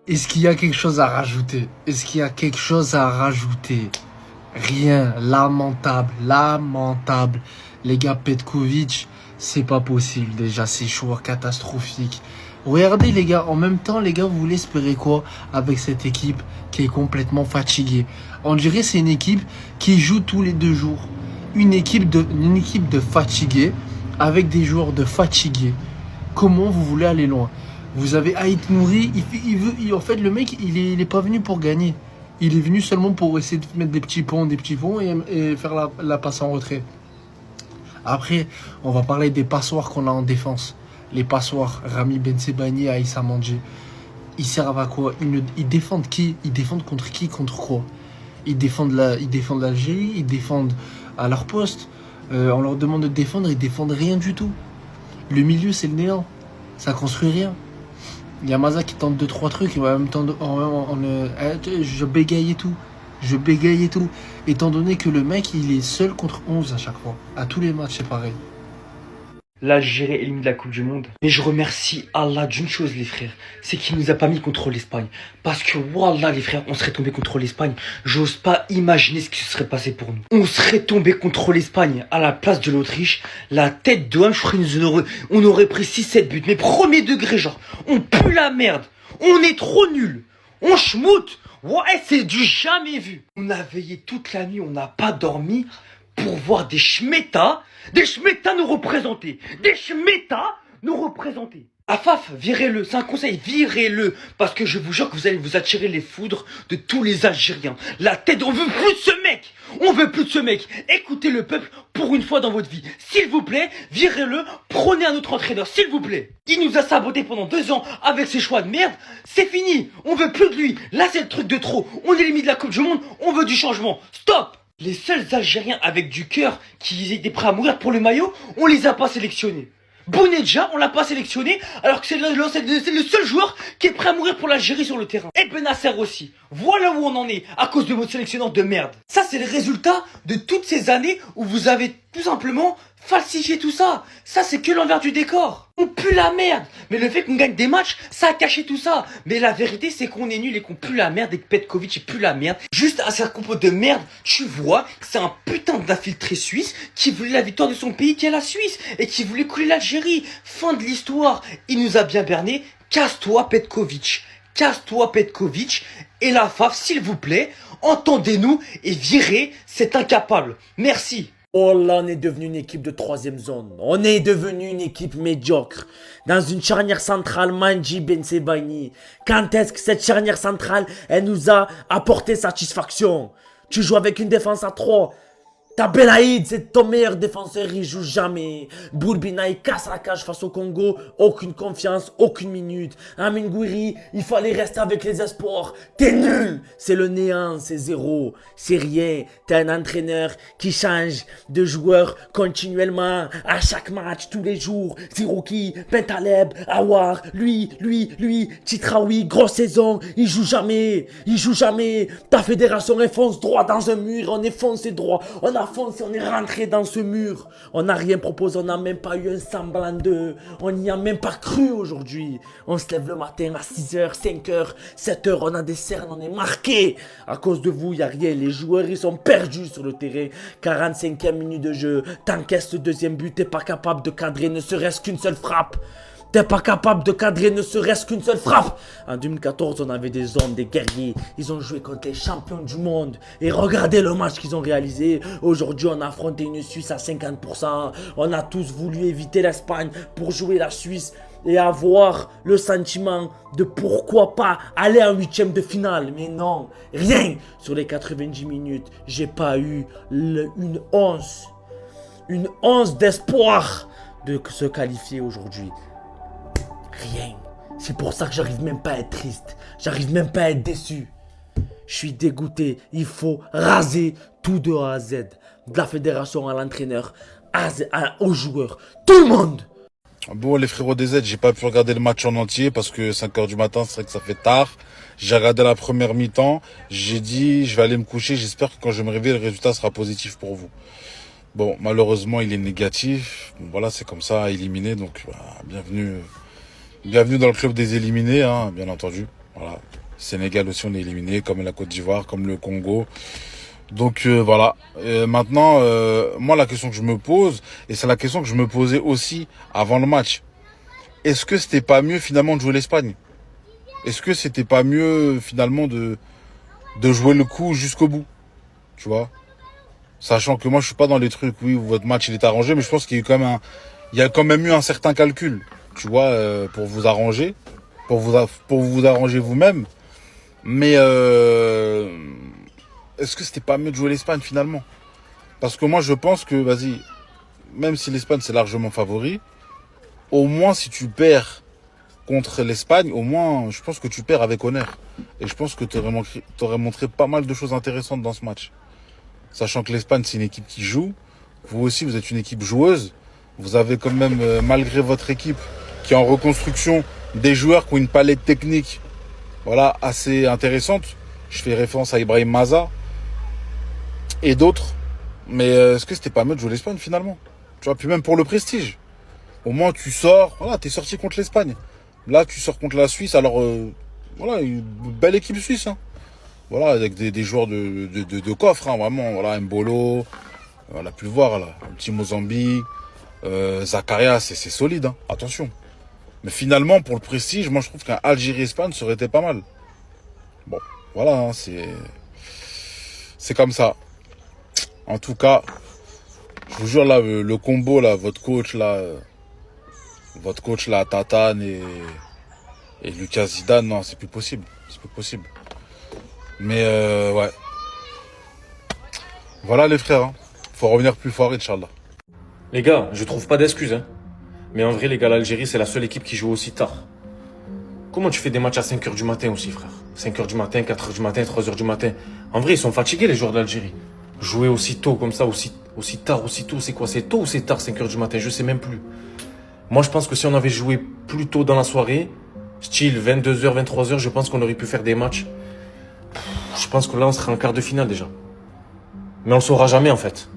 Est-ce qu'il y a quelque chose à rajouter? Est-ce qu'il y a quelque chose à rajouter? Rien. Lamentable. Lamentable. Les gars, Petkovic, c'est pas possible déjà. C'est choix catastrophique. Regardez les gars, en même temps, les gars, vous voulez espérer quoi avec cette équipe qui est complètement fatiguée? On dirait que c'est une équipe qui joue tous les 2 jours. Une équipe de fatigués avec des joueurs de fatigués. Comment vous voulez aller loin? Vous avez Haït Nouri, en fait, le mec, il est pas venu pour gagner. Il est venu seulement pour essayer de mettre des petits ponts et faire la passe en retrait. Après, on va parler des passoires qu'on a en défense. Les passoires, Rami Bensebaini et Aïssa Mandji. Ils servent à quoi? Ils défendent qui? Ils défendent contre qui? Contre quoi? Ils défendent l'Algérie, ils défendent à leur poste. On leur demande de défendre, ils défendent rien du tout. Le milieu, c'est le néant. Ça construit rien. Il y a Maza qui tente 2-3 trucs, et en même temps, je bégayais tout. Je bégayais tout. Étant donné que le mec, il est seul contre 11 à chaque fois. À tous les matchs, c'est pareil. L'Algérie élimine de la Coupe du Monde. Mais je remercie Allah d'une chose, les frères. C'est qu'il nous a pas mis contre l'Espagne. Parce que, wallah, les frères, on serait tombé contre l'Espagne. J'ose pas imaginer ce qui se serait passé pour nous. On serait tombé contre l'Espagne à la place de l'Autriche. La tête de Ham, je crois, on aurait pris 6-7 buts. Mais premier degré, genre, on pue la merde. On est trop nuls. On schmoute. Ouais, c'est du jamais vu. On a veillé toute la nuit, on n'a pas dormi pour voir des schmettas nous représenter. Des schmettas nous représenter. Afaf, virez-le, c'est un conseil, virez-le. Parce que je vous jure que vous allez vous attirer les foudres de tous les Algériens. La tête, on veut plus de ce mec. On veut plus de ce mec. Écoutez le peuple pour une fois dans votre vie. S'il vous plaît, virez-le, prenez un autre entraîneur, s'il vous plaît. Il nous a saboté pendant 2 ans avec ses choix de merde. C'est fini, on veut plus de lui. Là, c'est le truc de trop. On est limite de la Coupe du Monde, on veut du changement. Stop. Les seuls Algériens avec du cœur qui étaient prêts à mourir pour le maillot, on les a pas sélectionnés. Bounedjah, on l'a pas sélectionné, alors que c'est le seul joueur qui est prêt à mourir pour l'Algérie sur le terrain. Et Benasser aussi. Voilà où on en est, à cause de votre sélectionneur de merde. Ça, c'est le résultat de toutes ces années où vous avez tout simplement falsifié tout ça. Ça, c'est que l'envers du décor. On pue la merde. Mais le fait qu'on gagne des matchs, ça a caché tout ça. Mais la vérité, c'est qu'on est nul et qu'on pue la merde et que Petkovic il pue la merde. Juste à sa compo de merde, tu vois que c'est un putain d'infiltré suisse qui voulait la victoire de son pays qui est la Suisse et qui voulait couler l'Algérie. Fin de l'histoire. Il nous a bien berné. Casse-toi Petkovic. Casse-toi Petkovic. Et la FAF, s'il vous plaît, entendez-nous et virez cet incapable. Merci. Oh là, on est devenu une équipe de 3e zone. On est devenu une équipe médiocre. Dans une charnière centrale, Mandji Bensebaini. Quand est-ce que cette charnière centrale, elle nous a apporté satisfaction? Tu joues avec une défense à 3. Ta Belaïd, c'est ton meilleur défenseur, il joue jamais. Bourbina, il casse la cage face au Congo. Aucune confiance, aucune minute. Amin Gouiri, il fallait rester avec les espoirs. T'es nul. C'est le néant, c'est zéro. C'est rien. T'es un entraîneur qui change de joueur continuellement. À chaque match, tous les jours. Zirouki, Bentaleb, Awar, lui. Titraoui, grosse saison. Il joue jamais. Il joue jamais. Ta fédération enfonce droit dans un mur. On est foncé droit. On a foncé, on est rentré dans ce mur. On n'a rien proposé, on n'a même pas eu un semblant d'eux. On n'y a même pas cru aujourd'hui. On se lève le matin à 6h, 5h, 7h, on a des cernes, on est marqué. À cause de vous, il n'y a rien. Les joueurs, ils sont perdus sur le terrain. 45e minute de jeu, t'encaisses le deuxième but, t'es pas capable de cadrer ne serait-ce qu'une seule frappe. T'es pas capable de cadrer ne serait-ce qu'une seule frappe. En 2014, on avait des hommes, des guerriers. Ils ont joué contre les champions du monde. Et regardez le match qu'ils ont réalisé. Aujourd'hui, on a affronté une Suisse à 50%. On a tous voulu éviter l'Espagne pour jouer la Suisse et avoir le sentiment de pourquoi pas aller en 8e de finale. Mais non, rien. Sur les 90 minutes, j'ai pas eu une once d'espoir de se qualifier aujourd'hui. Rien. C'est pour ça que j'arrive même pas à être triste. J'arrive même pas à être déçu. Je suis dégoûté. Il faut raser tout de A à Z. De la fédération à l'entraîneur, aux joueurs. Tout le monde. Bon, les frérots des Z, j'ai pas pu regarder le match en entier parce que 5h du matin, c'est vrai que ça fait tard. J'ai regardé la première mi-temps. J'ai dit, je vais aller me coucher. J'espère que quand je me réveille, le résultat sera positif pour vous. Bon, malheureusement, il est négatif. Bon, voilà, c'est comme ça, éliminé. Donc, voilà, bienvenue dans le club des éliminés, hein, bien entendu. Voilà. Sénégal aussi, on est éliminé, comme la Côte d'Ivoire, comme le Congo. Donc voilà. Maintenant, moi, la question que je me pose, et c'est la question que je me posais aussi avant le match, est-ce que c'était pas mieux finalement de jouer l'Espagne? Est-ce que c'était pas mieux finalement de jouer le coup jusqu'au bout? Tu vois? Sachant que moi, je suis pas dans les trucs, oui, où votre match il est arrangé, mais je pense qu'il y a eu quand même il y a quand même eu un certain calcul, tu vois, pour vous arranger, pour vous arranger vous-même. Mais est-ce que c'était pas mieux de jouer l'Espagne finalement? Parce que moi, je pense que, vas-y, même si l'Espagne c'est largement favori, au moins si tu perds contre l'Espagne, au moins, je pense que tu perds avec honneur. Et je pense que tu aurais montré pas mal de choses intéressantes dans ce match. Sachant que l'Espagne, c'est une équipe qui joue. Vous aussi, vous êtes une équipe joueuse. Vous avez quand même, malgré votre équipe, qui est en reconstruction, des joueurs qui ont une palette technique, voilà, assez intéressante. Je fais référence à Ibrahim Maza et d'autres. Mais est-ce que c'était pas mieux de jouer l'Espagne finalement? Tu vois, puis même pour le prestige. Au moins, tu sors, voilà, t'es sorti contre l'Espagne. Là, tu sors contre la Suisse. Alors, voilà, une belle équipe suisse, hein. Voilà, avec des joueurs de coffre, hein, vraiment. Voilà, Mbolo, on a pu le voir, là. Un petit Mozambique, Zakaria, c'est solide, hein. Attention. Mais finalement, pour le prestige, moi, je trouve qu'un Algérie-Espagne, ça aurait été pas mal. Bon, voilà, hein, c'est comme ça. En tout cas, je vous jure, là, le combo, là, votre coach, là, Tatane et Lucas Zidane, non, c'est plus possible. C'est plus possible. Mais ouais. Voilà les frères, hein. Faut revenir plus fort, Inch'Allah. Les gars, je trouve pas d'excuses, hein. Mais en vrai, les gars, l'Algérie, c'est la seule équipe qui joue aussi tard. Comment tu fais des matchs à 5h du matin aussi, frère? 5h du matin, 4h du matin, 3h du matin. En vrai, ils sont fatigués, les joueurs d'Algérie. Jouer aussi tôt comme ça, aussi tard, aussi tôt, c'est quoi? C'est tôt ou c'est tard, 5h du matin? Je sais même plus. Moi, je pense que si on avait joué plus tôt dans la soirée, style 22h, 23h, je pense qu'on aurait pu faire des matchs. Je pense que là, on serait en quart de finale déjà. Mais on le saura jamais, en fait.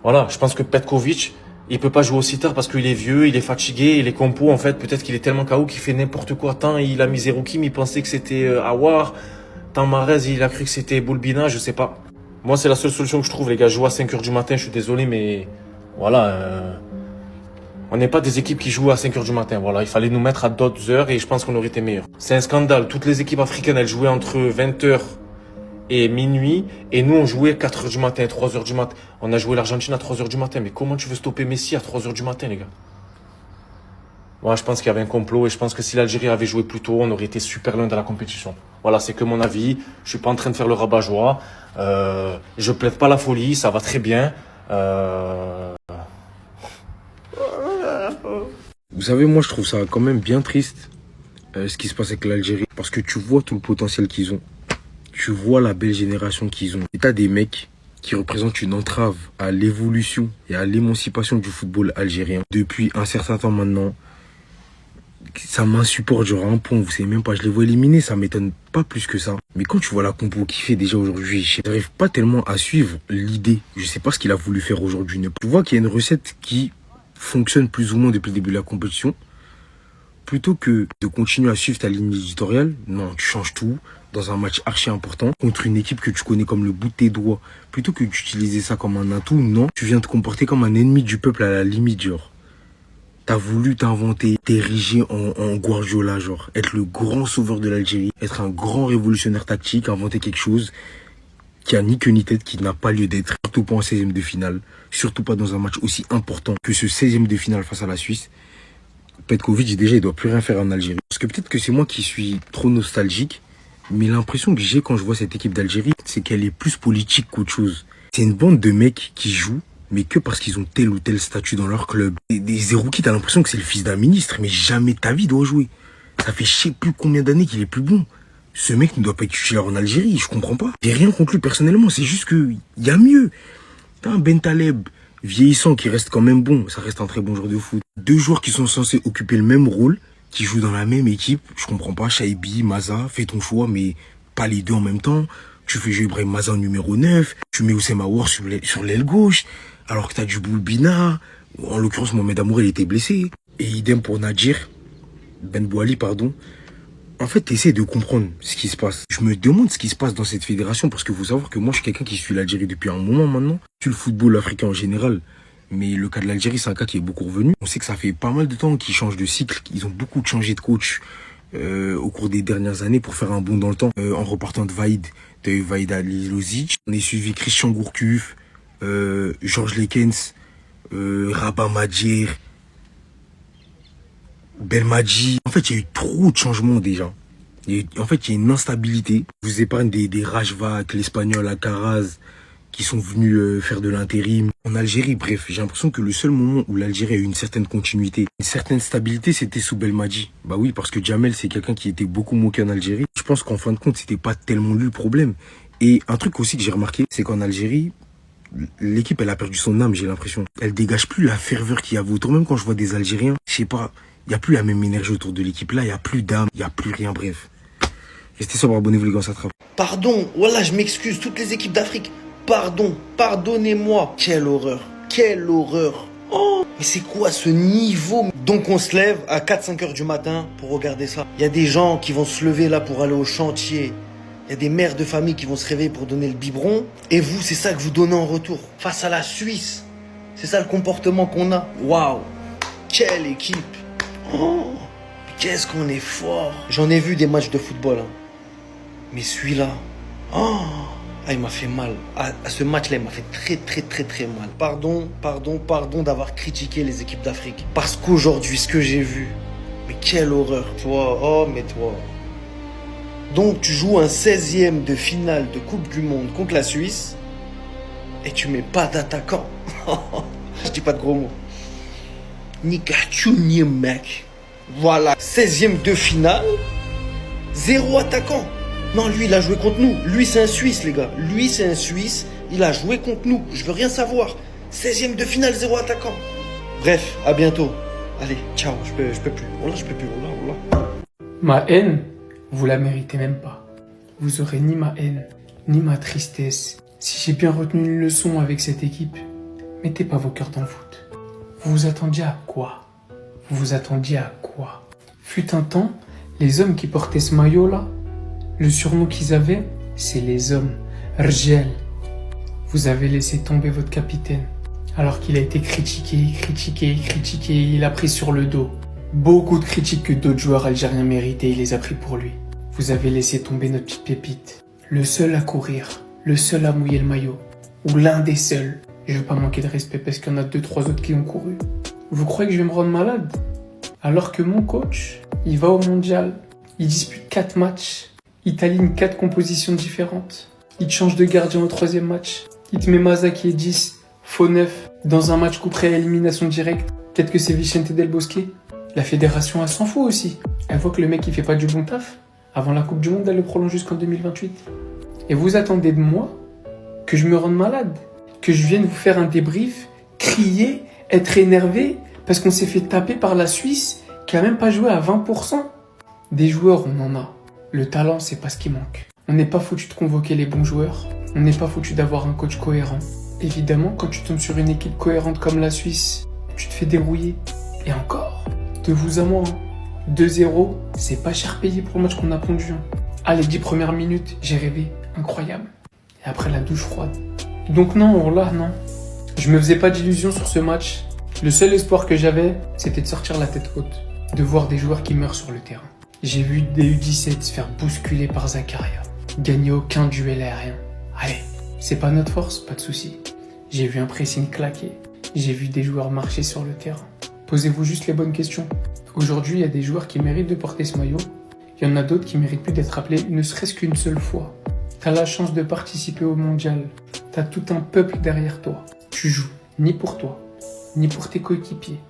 Voilà, je pense que Petkovic, il peut pas jouer aussi tard parce qu'il est vieux, il est fatigué, il est compo, en fait. Peut-être qu'il est tellement KO qu'il fait n'importe quoi. Tant il a mis Zero Kim, il pensait que c'était Awar. Tant Marez, il a cru que c'était Boulbina, je sais pas. Moi, c'est la seule solution que je trouve, les gars. Jouer à 5h du matin, je suis désolé, mais voilà. On n'est pas des équipes qui jouent à 5h du matin. Voilà, il fallait nous mettre à d'autres heures et je pense qu'on aurait été meilleurs. C'est un scandale. Toutes les équipes africaines, elles jouaient entre 20h et minuit. Et nous, on jouait 4h du matin, 3h du matin. On a joué l'Argentine à 3h du matin. Mais comment tu veux stopper Messi à 3h du matin, les gars? Moi, je pense qu'il y avait un complot et je pense que si l'Algérie avait joué plus tôt, on aurait été super loin dans la compétition. Voilà, c'est que mon avis. Je suis pas en train de faire le rabat-joie. Je plaide pas la folie, ça va très bien. Vous savez, moi, je trouve ça quand même bien triste, ce qui se passe avec l'Algérie. Parce que tu vois tout le potentiel qu'ils ont. Tu vois la belle génération qu'ils ont. Et t'as des mecs qui représentent une entrave à l'évolution et à l'émancipation du football algérien. Depuis un certain temps maintenant, ça m'insupporte, genre un point, vous savez même pas, je les vois éliminer, ça m'étonne pas plus que ça. Mais quand tu vois la compo qu'il fait déjà aujourd'hui, j'arrive pas tellement à suivre l'idée. Je sais pas ce qu'il a voulu faire aujourd'hui. Tu vois qu'il y a une recette qui fonctionne plus ou moins depuis le début de la compétition. Plutôt que de continuer à suivre ta ligne éditoriale, non, tu changes tout dans un match archi important contre une équipe que tu connais comme le bout de tes doigts. Plutôt que d'utiliser ça comme un atout, non, tu viens te comporter comme un ennemi du peuple à la limite, genre. T'as voulu t'inventer, t'ériger en Guardiola, genre. Être le grand sauveur de l'Algérie, être un grand révolutionnaire tactique, inventer quelque chose qui a ni queue ni tête, qui n'a pas lieu d'être. Surtout pas en 16e de finale. Surtout pas dans un match aussi important que ce 16e de finale face à la Suisse. Petkovic, déjà, il doit plus rien faire en Algérie. Parce que peut-être que c'est moi qui suis trop nostalgique, mais l'impression que j'ai quand je vois cette équipe d'Algérie, c'est qu'elle est plus politique qu'autre chose. C'est une bande de mecs qui jouent, mais que parce qu'ils ont tel ou tel statut dans leur club. Des Zerouki, t'as l'impression que c'est le fils d'un ministre, mais jamais de ta vie doit jouer. Ça fait je sais plus combien d'années qu'il est plus bon. Ce mec ne doit pas être titulaire en Algérie, je comprends pas. J'ai rien contre lui personnellement, c'est juste que y a mieux. T'as un Ben Taleb, vieillissant, qui reste quand même bon, ça reste un très bon joueur de foot. Deux joueurs qui sont censés occuper le même rôle, qui jouent dans la même équipe, je comprends pas. Chaibi, Maza, fais ton choix, mais pas les deux en même temps. Tu fais jouer Ibrahim Maza en numéro 9, tu mets Oussem Aouar sur l'aile gauche, alors que t'as du Boulbina. En l'occurrence, Mohamed Amour, il était blessé. Et idem pour Nadir, Ben Bouali, pardon. En fait, t'essaies de comprendre ce qui se passe. Je me demande ce qui se passe dans cette fédération parce que faut savoir que moi, je suis quelqu'un qui suit l'Algérie depuis un moment maintenant. Je suis le football africain en général. Mais le cas de l'Algérie, c'est un cas qui est beaucoup revenu. On sait que ça fait pas mal de temps qu'ils changent de cycle. Ils ont beaucoup changé de coach au cours des dernières années pour faire un bond dans le temps. En repartant de Vaïd, t'as eu Vaïd Alilozic. On a suivi Christian Gourcuff, Georges Lekens, Rabat Madjer, Belmadi. En fait, il y a eu trop de changements déjà. En fait, il y a une instabilité. Je vous épargne des Rajvak, l'Espagnol, Alcaraz, qui sont venus faire de l'intérim. En Algérie, bref, j'ai l'impression que le seul moment où l'Algérie a eu une certaine continuité, une certaine stabilité, c'était sous Belmadi. Bah oui, parce que Jamel, c'est quelqu'un qui était beaucoup moqué en Algérie. Je pense qu'en fin de compte, c'était pas tellement lui le problème. Et un truc aussi que j'ai remarqué, c'est qu'en Algérie, l'équipe, elle a perdu son âme, j'ai l'impression. Elle dégage plus la ferveur qu'il y avait autour. Même quand je vois des Algériens, je sais pas, il y a plus la même énergie autour de l'équipe. Là, il y a plus d'âme, il y a plus rien, bref. Restez sobre, abonnez-vous les gars, ça attrape. Pardon, voilà, je m'excuse, toutes les équipes d'Afrique. Pardon, pardonnez-moi. Quelle horreur, quelle horreur. Oh, mais c'est quoi ce niveau? Donc on se lève à 4-5 heures du matin pour regarder ça. Il y a des gens qui vont se lever là pour aller au chantier. Il y a des mères de famille qui vont se réveiller pour donner le biberon. Et vous, c'est ça que vous donnez en retour. Face à la Suisse. C'est ça le comportement qu'on a. Waouh, quelle équipe. Oh, qu'est-ce qu'on est fort. J'en ai vu des matchs de football. Hein. Mais celui-là, oh, il m'a fait mal. À ce match-là, il m'a fait très mal. Pardon d'avoir critiqué les équipes d'Afrique. Parce qu'aujourd'hui, ce que j'ai vu, mais quelle horreur. Toi, oh, mais toi. Donc, tu joues un 16e de finale de Coupe du Monde contre la Suisse et tu mets pas d'attaquant. Je dis pas de gros mots. Nikachu mec. Voilà, 16e de finale, 0 attaquant. Non, lui, il a joué contre nous. Lui, c'est un Suisse, les gars. Lui, c'est un Suisse. Il a joué contre nous. Je veux rien savoir. 16e de finale, 0 attaquant. Bref, à bientôt. Allez, ciao, je peux plus. Voilà, je peux plus. Voilà. Ma haine, vous la méritez même pas. Vous aurez ni ma haine, ni ma tristesse. Si j'ai bien retenu une leçon avec cette équipe, mettez pas vos cœurs dans le foot. Vous vous attendiez à quoi? Vous vous attendiez à quoi? Fut un temps, les hommes qui portaient ce maillot-là, le surnom qu'ils avaient, c'est les hommes. Rjel. Vous avez laissé tomber votre capitaine, alors qu'il a été critiqué, il a pris sur le dos. Beaucoup de critiques que d'autres joueurs algériens méritaient, il les a pris pour lui. Vous avez laissé tomber notre petite pépite. Le seul à courir, le seul à mouiller le maillot, ou l'un des seuls. Je veux pas manquer de respect parce qu'il y en a 2-3 autres qui ont couru. Vous croyez que je vais me rendre malade? Alors que mon coach, il va au mondial, il dispute 4 matchs, il t'aligne 4 compositions différentes, il te change de gardien au 3e match, il te met Maza qui est 10, faux 9, dans un match coup près à élimination directe, peut-être que c'est Vicente Del Bosque. La fédération, elle s'en fout aussi. Elle voit que le mec il fait pas du bon taf. Avant la Coupe du Monde, elle le prolonge jusqu'en 2028. Et vous attendez de moi que je me rende malade, que je vienne vous faire un débrief, crier, être énervé parce qu'on s'est fait taper par la Suisse qui a même pas joué à 20%. Des joueurs, on en a. Le talent, c'est pas ce qui manque. On n'est pas foutu de convoquer les bons joueurs. On n'est pas foutu d'avoir un coach cohérent. Évidemment, quand tu tombes sur une équipe cohérente comme la Suisse, tu te fais dérouiller. Et encore, de vous à moi, 2-0, c'est pas cher payé pour le match qu'on a pondu. Ah, les 10 premières minutes, j'ai rêvé. Incroyable. Et après, la douche froide. Donc non, là, non. Je me faisais pas d'illusions sur ce match. Le seul espoir que j'avais, c'était de sortir la tête haute. De voir des joueurs qui meurent sur le terrain. J'ai vu des U17 se faire bousculer par Zakaria. Gagner aucun duel aérien. Allez, c'est pas notre force, pas de souci. J'ai vu un pressing claquer. J'ai vu des joueurs marcher sur le terrain. Posez-vous juste les bonnes questions. Aujourd'hui, il y a des joueurs qui méritent de porter ce maillot. Il y en a d'autres qui méritent plus d'être appelés ne serait-ce qu'une seule fois. T'as la chance de participer au mondial. T'as tout un peuple derrière toi. Tu joues ni pour toi, ni pour tes coéquipiers,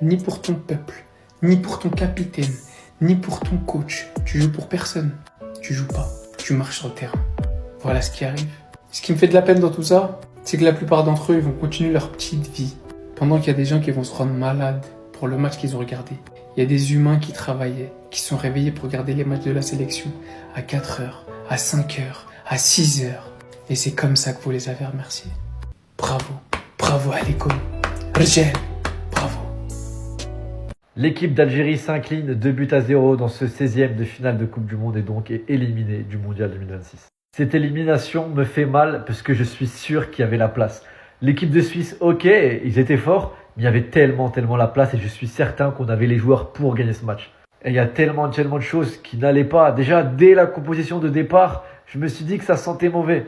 ni pour ton peuple, ni pour ton capitaine, ni pour ton coach. Tu joues pour personne. Tu joues pas. Tu marches sur le terrain. Voilà ce qui arrive. Ce qui me fait de la peine dans tout ça, c'est que la plupart d'entre eux, ils vont continuer leur petite vie. Pendant qu'il y a des gens qui vont se rendre malades pour le match qu'ils ont regardé. Il y a des humains qui travaillaient, qui sont réveillés pour regarder les matchs de la sélection à 4 heures, à 5 heures, à 6 heures. Et c'est comme ça que vous les avez remerciés. Bravo. Bravo à l'école. Rjel. Bravo. L'équipe d'Algérie s'incline 2-0 dans ce 16e de finale de Coupe du Monde et donc est éliminée du Mondial 2026. Cette élimination me fait mal parce que je suis sûr qu'il y avait la place. L'équipe de Suisse, ok, ils étaient forts, mais il y avait tellement la place et je suis certain qu'on avait les joueurs pour gagner ce match. Et il y a tellement de choses qui n'allaient pas. Déjà, dès la composition de départ, je me suis dit que ça sentait mauvais.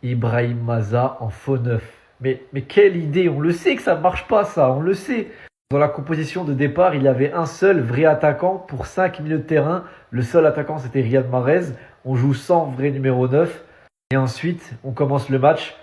Ibrahim Maza en faux neuf. Mais quelle idée, on le sait que ça ne marche pas ça, on le sait. Dans la composition de départ, il y avait un seul vrai attaquant pour 5 milieux de terrain. Le seul attaquant, c'était Riyad Mahrez. On joue sans vrai numéro 9. Et ensuite, on commence le match.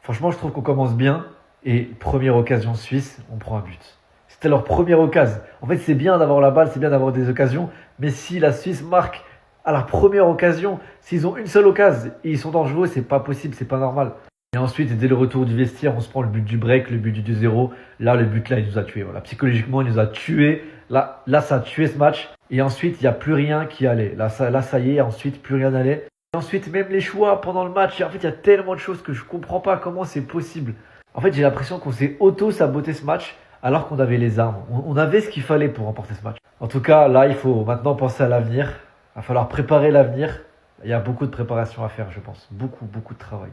Franchement, je trouve qu'on commence bien. Et première occasion suisse, on prend un but. C'était leur première occasion. En fait, c'est bien d'avoir la balle, c'est bien d'avoir des occasions. Mais si la Suisse marque à la première occasion, s'ils ont une seule occasion et ils sont dangereux, c'est pas possible, c'est pas normal. Et ensuite, dès le retour du vestiaire, on se prend le but du break, le but du 2-0. Là, le but, là, il nous a tués. Voilà. Psychologiquement, il nous a tués. Là, ça a tué ce match. Et ensuite, il n'y a plus rien qui allait. Là, ça y est, ensuite, plus rien n'allait. Et ensuite, même les choix pendant le match. En fait, il y a tellement de choses que je comprends pas comment c'est possible. En fait, j'ai l'impression qu'on s'est auto-saboté ce match alors qu'on avait les armes. On avait ce qu'il fallait pour remporter ce match. En tout cas, là, il faut maintenant penser à l'avenir. Il va falloir préparer l'avenir. Il y a beaucoup de préparation à faire, je pense. Beaucoup de travail.